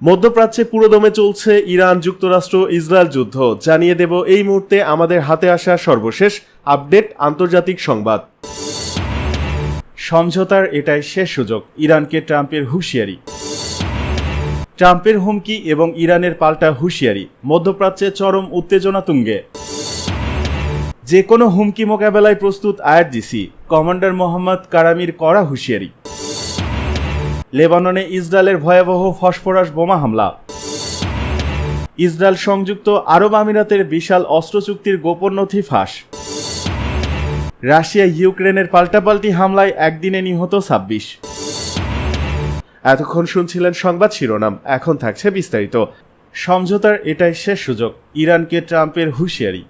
মধ্যপ্রাচ্যে পুরোদমে চলছে ইরান যুক্তরাষ্ট্র ইসরায়েল যুদ্ধ। জানিয়ে দেব এই মুহূর্তে আমাদের হাতে আসা সর্বশেষ আপডেট আন্তর্জাতিক সংবাদ। সমঝোতার এটাই শেষ সুযোগ, ইরানকে ট্রাম্পের হুঁশিয়ারি। ট্রাম্পের হুমকি এবং ইরানের পাল্টা হুঁশিয়ারি, মধ্যপ্রাচ্যে চরম উত্তেজনা তুঙ্গে। যে কোনো হুমকি মোকাবেলায় প্রস্তুত আইআরজিসি, কমান্ডার মোহাম্মদ কারামির কড়া হুঁশিয়ারি। লেবাননে ইসরায়েলের ভয়াবহ ফসফরাস বোমা হামলা। ইসরায়েল সংযুক্ত আরব আমিরাতের বিশাল অস্ত্র চুক্তির গোপন নথি ফাঁস। রাশিয়া ইউক্রেনের পাল্টাপাল্টি হামলায় একদিনে নিহত ২৬। এতক্ষণ শুনছিলেন সংবাদ শিরোনাম, এখন থাকছে বিস্তারিত। সমঝোতার এটাই শেষ সুযোগ, ইরানকে ট্রাম্পের হুঁশিয়ারি।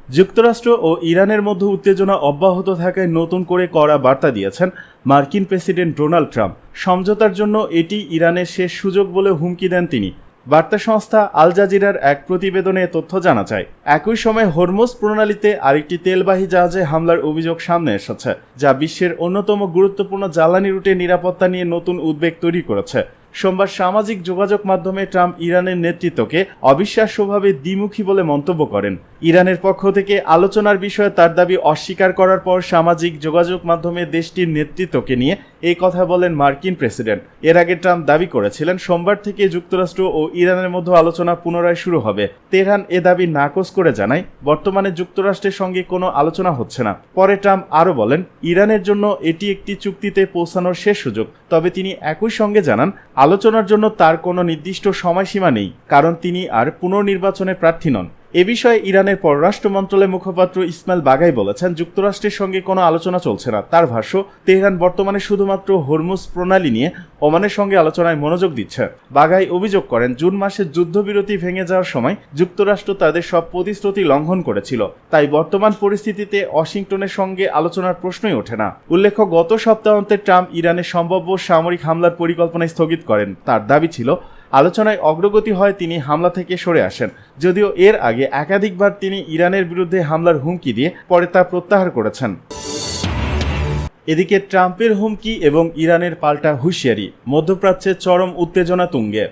যুক্তরাষ্ট্র ও ইরানের মধ্যে উত্তেজনা অব্যাহত থাকায় নতুন করে কড়া বার্তা দিয়েছেন মার্কিন প্রেসিডেন্ট ডোনাল্ড ট্রাম্প। সমঝোতার জন্য এটি ইরানের শেষ সুযোগ বলে হুমকি দেন তিনি। বার্তা সংস্থা আল জাজিরার এক প্রতিবেদনে তথ্য জানা যায়। একই সময় হরমুজ প্রণালীতে আরেকটি তেলবাহী জাহাজে হামলার অভিযোগ সামনে এসেছে, যা বিশ্বের অন্যতম গুরুত্বপূর্ণ জ্বালানি রুটের নিরাপত্তা নিয়ে নতুন উদ্বেগ তৈরি করেছে। সোমবার সামাজিক যোগাযোগ মাধ্যমে ট্রাম্প ইরানের নেতৃত্বকে অবিশ্বাস্যভাবে দ্বিমুখী বলে মন্তব্য করেন। ইরানের পক্ষ থেকে আলোচনার বিষয়ে তার দাবি অস্বীকার করার পর সামাজিক যোগাযোগ মাধ্যমে দেশটির নেতৃত্বকে নিয়ে এই কথা বলেন মার্কিন প্রেসিডেন্ট। এর আগে ট্রাম্প দাবি করেছিলেন সোমবার থেকে যুক্তরাষ্ট্র ও ইরানের মধ্যে আলোচনা পুনরায় শুরু হবে। তেহরান এ দাবি নাকচ করে জানায় বর্তমানে যুক্তরাষ্ট্রের সঙ্গে কোনো আলোচনা হচ্ছে না। পরে ট্রাম্প আরও বলেন ইরানের জন্য এটি একটি চুক্তিতে পৌঁছানোর শেষ সুযোগ, তবে তিনি একই সঙ্গে জানান আলোচনার জন্য তার কোনো নির্দিষ্ট সময়সীমা নেই, কারণ তিনি আর পুনর্নির্বাচনের প্রার্থী নন। এ বিষয়ে ইরানের পররাষ্ট্র মন্ত্রণালয়ের মুখপাত্র ইসমাইল বাগাই বলেছেন যুক্তরাষ্ট্রের সঙ্গে কোনো আলোচনা চলছে না। তার ভাষ্য, তেহরান বর্তমানে শুধুমাত্র হরমুজ প্রণালী নিয়ে ওমানের সঙ্গে আলোচনায় মনোযোগ দিচ্ছে। বাগাই অভিযোগ করেন জুন মাসে যুদ্ধবিরতি ভেঙে যাওয়ার সময় যুক্তরাষ্ট্র তাদের সব প্রতিশ্রুতি লঙ্ঘন করেছিল, তাই বর্তমান পরিস্থিতিতে ওয়াশিংটনের সঙ্গে আলোচনার প্রশ্নই ওঠে না। উল্লেখ্য, গত সপ্তাহান্তে ট্রাম্প ইরানের সম্ভাব্য সামরিক হামলার পরিকল্পনা স্থগিত করেন। তার দাবি ছিল আলোচনায় অগ্রগতি হয় তিনি হামলা থেকে সরে আসেন, যদিও এর আগে একাধিকবার তিনি ইরানের বিরুদ্ধে হামলার হুমকি দিয়ে পরে তা প্রত্যাহার করেছেন। এদিকে ট্রাম্পের হুমকি এবং ইরানের পাল্টা হুঁশিয়ারি, মধ্যপ্রাচ্যে চরম উত্তেজনা তুঙ্গে।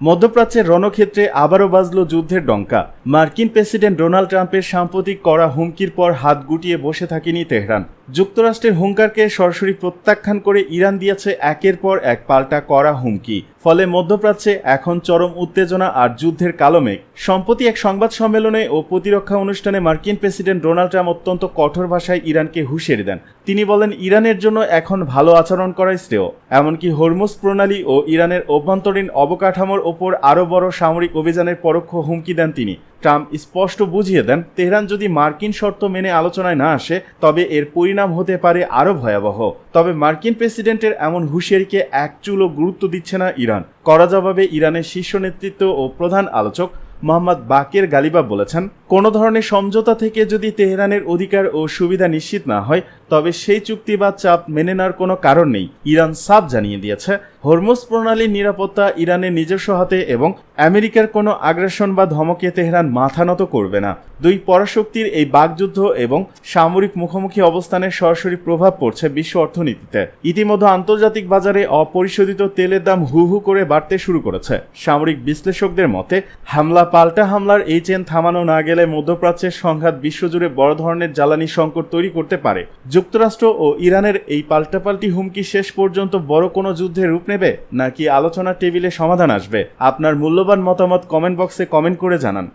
মধ্যপ্রাচ্যের রণক্ষেত্রে আবারও বাজল যুদ্ধের ডঙ্কা। মার্কিন প্রেসিডেন্ট ডোনাল্ড ট্রাম্পের সাম্প্রতিক কড়া হুমকির পর হাত গুটিয়ে বসে থাকেনি তেহরান। যুক্তরাষ্ট্রের হুঙ্কারকে সরাসরি প্রত্যাখ্যান করে ইরান দিয়েছে একের পর এক পাল্টা কড়া হুমকি। ফলে মধ্যপ্রাচ্যে এখন চরম উত্তেজনা আর যুদ্ধের কালো মেঘ। সম্প্রতি এক সংবাদ সম্মেলনে ও প্রতিরক্ষা অনুষ্ঠানে মার্কিন প্রেসিডেন্ট ডোনাল্ড ট্রাম্প অত্যন্ত কঠোর ভাষায় ইরানকে হুঁশিয়ারি দেন। তিনি বলেন ইরানের জন্য এখন ভালো আচরণ করাই শ্রেয়। এমনকি হরমুজ প্রণালী ও ইরানের অভ্যন্তরীণ অবকাঠামোর ওপর আরও বড় সামরিক অভিযানের পরোক্ষ হুমকি দেন তিনি। ট্রাম্প স্পষ্ট বুঝিয়ে দেন তেহরান যদি মার্কিন শর্ত মেনে আলোচনায় না আসে তবে এর পরিণাম হতে পারে আরও ভয়াবহ। তবে মার্কিন প্রেসিডেন্টের এমন হুঁশিয়ারিকে এক চুলও গুরুত্ব দিচ্ছে না ইরান। কড়া জবাবে ইরানের শীর্ষ নেতৃত্ব ও প্রধান আলোচক মোহাম্মদ বাকের গালিবাফ বলেছেন, কোনো ধরনের সমঝোতা থেকে যদি তেহরানের অধিকার ও সুবিধা নিশ্চিত না হয় তবে সেই চুক্তি বা চাপ মেনে নেওয়ার কোনো কারণ নেই। ইরান সাফ জানিয়ে দিয়েছে হরমুজ প্রণালীর নিরাপত্তা ইরানের নিজস্ব হাতে এবং আমেরিকার কোনো আগ্রাসন বা ধমকে তেহরান মাথা নত করবে না। দুই পরাশক্তির এই বাকযুদ্ধ এবং সামরিক মুখোমুখি অবস্থানের সরাসরি প্রভাব পড়ছে বিশ্ব অর্থনীতিতে। ইতিমধ্যে আন্তর্জাতিক বাজারে অপরিশোধিত তেলের দাম হু হু করে বাড়তে শুরু করেছে। সামরিক বিশ্লেষকদের মতে হামলা পাল্টা হামলার এই চেন থামানো না গেলে মধ্যপ্রাচ্যের সংঘাত বিশ্বজুড়ে বড় ধরনের জ্বালানি সংকট তৈরি করতে পারে। যুক্তরাষ্ট্র ও ইরানের এই পাল্টাপাল্টি হুমকি শেষ পর্যন্ত বড় কোনো যুদ্ধের রূপ নেবে নাকি আলোচনার টেবিলে সমাধান আসবে? আপনার মূল্যবান মতামত কমেন্ট বক্সে কমেন্ট করে জানান।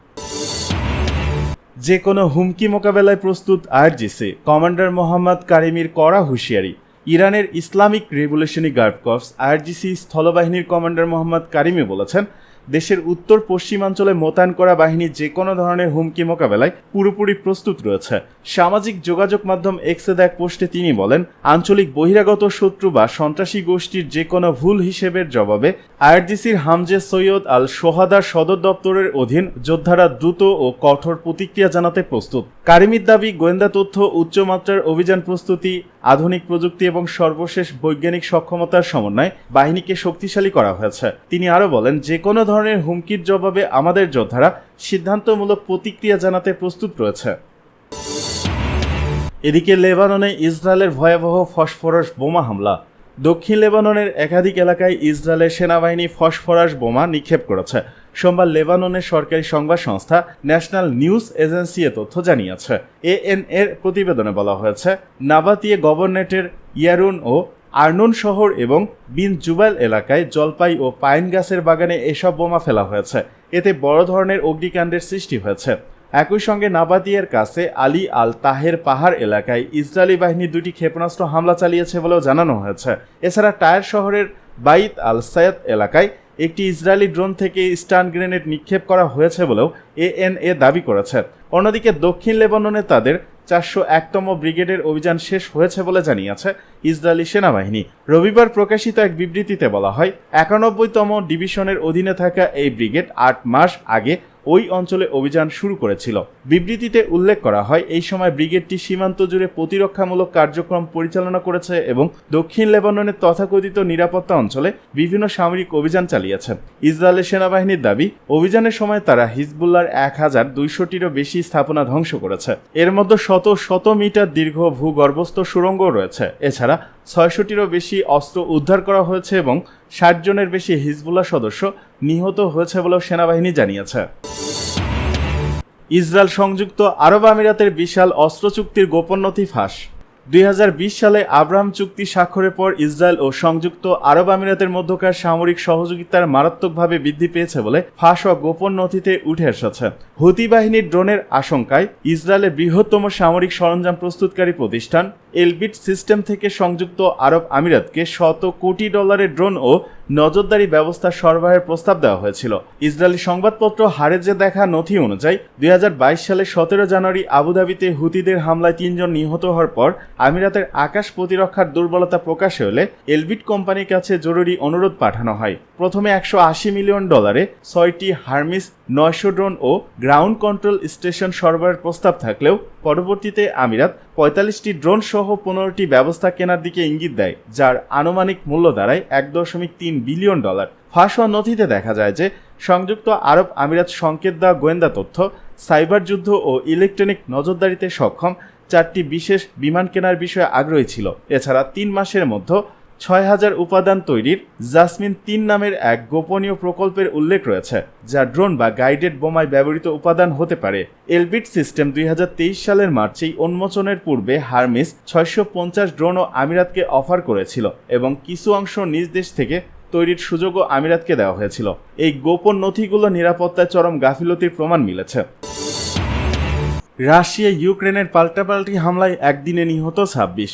যে কোনো হুমকি মোকাবেলায় প্রস্তুত আইআরজিসি, কমান্ডার মোহাম্মদ কারিমির কড়া হুঁশিয়ারি। ইরানের Islamic revolutionary guard corps IRGC স্থলবাহিনীর কমান্ডার মোহাম্মদ কারিমি বলেছেন দেশের উত্তর পশ্চিমাঞ্চলে মোতায়েন করা বাহিনী যে কোনো ধরনের হুমকি মোকাবেলায় পুরোপুরি প্রস্তুত রয়েছে। সামাজিক যোগাযোগ মাধ্যম এক্সে এক পোস্টে তিনি বলেন আঞ্চলিক বহিরাগত শত্রু বা সন্ত্রাসী গোষ্ঠীর যে কোনো ভুল হিসেবের জবাবে আইআরজিসির হামজে সৈয়দ আল সোহাদার সদর দপ্তরের অধীন যোদ্ধারা দ্রুত ও কঠোর প্রতিক্রিয়া জানাতে প্রস্তুত। কারিমির দাবি গোয়েন্দা তথ্য, উচ্চমাত্রার অভিযান প্রস্তুতি, আধুনিক প্রযুক্তি এবং সর্বশেষ বৈজ্ঞানিক সক্ষমতার সমন্বয়ে বাহিনীকে শক্তিশালী করা হয়েছে। তিনি আরও বলেন যে কোনো ধরনের হুমকির জবাবে আমাদের যোদ্ধারা সিদ্ধান্তমূলক প্রতিক্রিয়া জানাতে প্রস্তুত রয়েছে। এদিকে লেবাননে ইসরায়েলের ভয়াবহ ফসফরাস বোমা হামলা। দক্ষিণ লেবাননের একাধিক এলাকায় ইসরায়েলের সেনাবাহিনী ফসফরাস বোমা নিক্ষেপ করেছে। সোমবার লেবাননের সরকারি সংবাদ সংস্থা ন্যাশনাল নিউজ এজেন্সি এ তথ্য জানিয়েছে। এএনএর প্রতিবেদনে বলা হয়েছে, নাবাতিয়ে গভর্নরেটের ইয়ারুন ও আর্নুন শহর এবং বিন জুবাইল এলাকায় জলপাই ও পাইন গাছের বাগানে এসব বোমা ফেলা হয়েছে। এতে বড় ধরনের অগ্নিকাণ্ডের সৃষ্টি হয়েছে। একই সঙ্গে নাবাতিয়ের কাছে আলী আল তাহের পাহাড় এলাকায় ইসরায়েলি বাহিনী 2টি ক্ষেপণাস্ত্র হামলা চালিয়েছে বলেও জানানো হয়েছে। এছাড়া টায়ার শহরের বাইত আল সায়াদ এলাকায় একটি ইসরায়েলি ড্রোন থেকে স্টান গ্রেনেড নিক্ষেপ করা হয়েছে বলেও এএনএ দাবি করেছে। অন্যদিকে দক্ষিণ লেবাননে তাদের 401তম ব্রিগেডের অভিযান শেষ হয়েছে বলে জানিয়েছে ইসরায়েলি সেনাবাহিনী। রবিবার প্রকাশিত এক বিবৃতিতে বলা হয়, 91তম ডিভিশনের অধীনে থাকা এই ব্রিগেড 8 মাস আগে ওই অঞ্চলে অভিযান শুরু করেছিল। বিবৃতিতে উল্লেখ করা হয়, এই সময় ব্রিগেডটি সীমান্ত জুড়ে প্রতিরক্ষামূলক কার্যক্রম পরিচালনা করেছে এবং দক্ষিণ লেবাননের তথাকথিত নিরাপত্তা অঞ্চলে বিভিন্ন সামরিক অভিযান চালিয়েছে। ইসরায়েলের সেনাবাহিনীর দাবি, অভিযানের সময় তারা হিজবুল্লাহর 1200টিরও বেশি স্থাপনা ধ্বংস করেছে। এর মধ্যে শত শত মিটার দীর্ঘ ভূগর্ভস্থ সুড়ঙ্গ রয়েছে। এছাড়া 600টিরও বেশি অস্ত্র উদ্ধার করা হয়েছে এবং 60 জনের বেশি হিজবুল্লাহ সদস্য নিহত হয়েছে বলেও সেনাবাহিনী জানিয়েছে। ইসরায়েল সংযুক্ত আরব আমিরাতের বিশাল অস্ত্র চুক্তির গোপন নথি ফাঁস। 2020 সালে আব্রাহাম চুক্তি স্বাক্ষরের পর ইসরায়েল ও সংযুক্ত আরব আমিরাতের মধ্যকার সামরিক সহযোগিতার মারাত্মকভাবে বৃদ্ধি পেয়েছে বলে ফাঁস হওয়া গোপন নথিতে উঠে এসেছে। হুতি বাহিনীর ড্রোনের আশঙ্কায় ইসরায়েলের বৃহত্তম সামরিক সরঞ্জাম প্রস্তুতকারী প্রতিষ্ঠান এলবিট সিস্টেম থেকে সংযুক্ত আরব আমিরাতকে শত কোটি ডলারের ড্রোন ও নজরদারি ব্যবস্থা সরবরাহের প্রস্তাব দেওয়া হয়েছিল। ইসরায়েলি সংবাদপত্র হারেজে দেখা নথি অনুযায়ী 2022 সালে 17 জানুয়ারি আবুধাবিতে হুতিদের হামলায় 3 জন নিহত হওয়ার পর আমিরাতের আকাশ প্রতিরক্ষার দুর্বলতা প্রকাশ হলে এলবিট কোম্পানির কাছে জরুরি অনুরোধ পাঠানো হয়। প্রথমে $180 মিলিয়ন 6টি হারমিস 900 ড্রোন ও গ্রাউন্ড কন্ট্রোল স্টেশন সরবরাহের প্রস্তাব থাকলেও পরবর্তীতে আমিরাত 45টি ড্রোন সহ 15টি ব্যবস্থা কেনার দিকে ইঙ্গিত দেয়, যার আনুমানিক মূল্য দাঁড়ায় $1.3 বিলিয়ন। ফাঁস হওয়া নথিতে দেখা যায় যে সংযুক্ত আরব আমিরাত সংকেত দেওয়া গোয়েন্দা তথ্য, সাইবার যুদ্ধ ও ইলেকট্রনিক নজরদারিতে সক্ষম 4টি বিশেষ বিমান কেনার বিষয়ে আগ্রহী ছিল। এছাড়া 3 মাসের মধ্যে 6000 উপাদান তৈরির জাসমিন 3 নামের এক গোপনীয় প্রকল্পের উল্লেখ রয়েছে, যা ড্রোন বা গাইডেড বোমায় ব্যবহৃত উপাদান হতে পারে। এলবিট সিস্টেম 2023 সালের মার্চেই উন্মোচনের পূর্বে হারমিস 650 ড্রোনও আমিরাতকে অফার করেছিল এবং কিছু অংশ নিজ দেশ থেকে তৈরির সুযোগও আমিরাতকে দেওয়া হয়েছিল। এই গোপন নথিগুলো নিরাপত্তায় চরম গাফিলতির প্রমাণ মিলেছে। রাশিয়া ইউক্রেনের পাল্টাপাল্টি হামলায় একদিনে নিহত 26।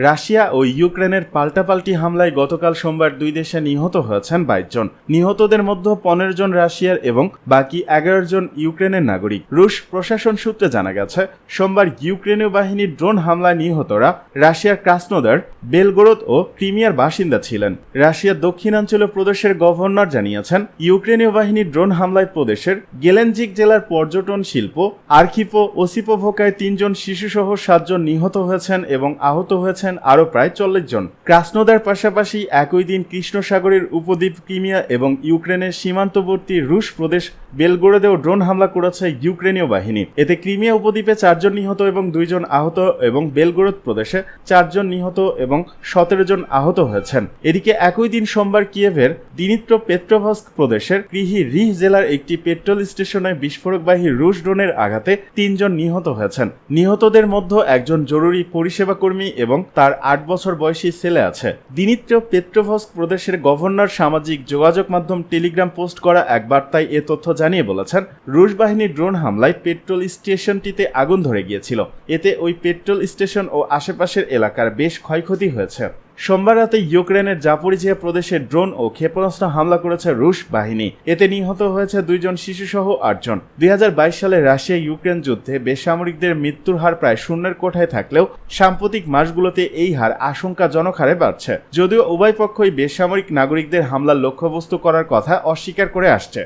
রাশিয়া ও ইউক্রেনের পাল্টাপাল্টি হামলায় গতকাল সোমবার 2 দেশে নিহত হয়েছেন 22 জন। নিহতদের মধ্যে 15 জন রাশিয়ার এবং বাকি 11 জন ইউক্রেনের নাগরিক। রুশ প্রশাসন সূত্রে জানা গেছে, সোমবার ইউক্রেনীয় বাহিনীর ড্রোন হামলায় নিহতরা রাশিয়ার ক্রাসনোদার, বেলগোরদ ও ক্রিমিয়ার বাসিন্দা ছিলেন। রাশিয়ার দক্ষিণাঞ্চলীয় প্রদেশের গভর্নর জানিয়েছেন, ইউক্রেনীয় বাহিনীর ড্রোন হামলায় প্রদেশের গেলেনজিক জেলার পর্যটন শিল্প আর্খিপো ওসিপোভোকায় 3 জন শিশুসহ 7 জন নিহত হয়েছেন এবং আহত হয়েছেন আরও প্রায় 40 জন। ক্রাসনোদার পাশাপাশি একই দিন কৃষ্ণ সাগরের উপদ্বীপ ক্রিমিয়া এবং ইউক্রেনের সীমান্তবর্তী রুশ প্রদেশ বেলগোরদেও ড্রোন হামলা করেছে ইউক্রেনীয় বাহিনী। এতে ক্রিমিয়া উপদ্বীপে 4 জন নিহত এবং 2 জন আহত এবং বেলগোরদ প্রদেশে 4 জন নিহত এবং 17 জন আহত হয়েছেন। এদিকে একই দিন সোমবার কিয়েভের দিনিত্র পেট্রোভস্ক প্রদেশের ক্রিহি রিহ জেলার একটি পেট্রোল স্টেশনে বিস্ফোরকবাহী রুশ ড্রোনের আঘাতে 3 জন নিহত হয়েছেন। নিহতদের মধ্যে একজন জরুরি পরিষেবা কর্মী এবং তার 8 বছর বয়সী ছেলে আছে। দিনিত্র পেট্রোভস্ক প্রদেশের গভর্নর সামাজিক যোগাযোগ মাধ্যম টেলিগ্রাম পোস্ট করা এক বার্তায় এ তথ্য জানিয়ে বলেছেন, রুশ বাহিনীর ড্রোন হামলায় পেট্রোল স্টেশনটিতে আগুন ধরে গিয়েছিল। এতে ওই পেট্রোল স্টেশন ও আশেপাশের এলাকার বেশ ক্ষয়ক্ষতি হয়েছে। সোমবার রাতে ইউক্রেনের জাপোরিজিয়া প্রদেশে ড্রোন ও ক্ষেপণাস্ত্র হামলা করেছে রুশ বাহিনী। এতে নিহত হয়েছে 2 জন শিশুসহ 8 জন। 2022 সালে রাশিয়া ইউক্রেন যুদ্ধে বেসামরিকদের মৃত্যুর হার প্রায় শূন্যের কোঠায় থাকলেও সাম্প্রতিক মাসগুলোতে এই হার আশঙ্কাজনক হারে বাড়ছে, যদিও উভয় পক্ষই বেসামরিক নাগরিকদের হামলার লক্ষ্যবস্তু করার কথা অস্বীকার করে আসছে।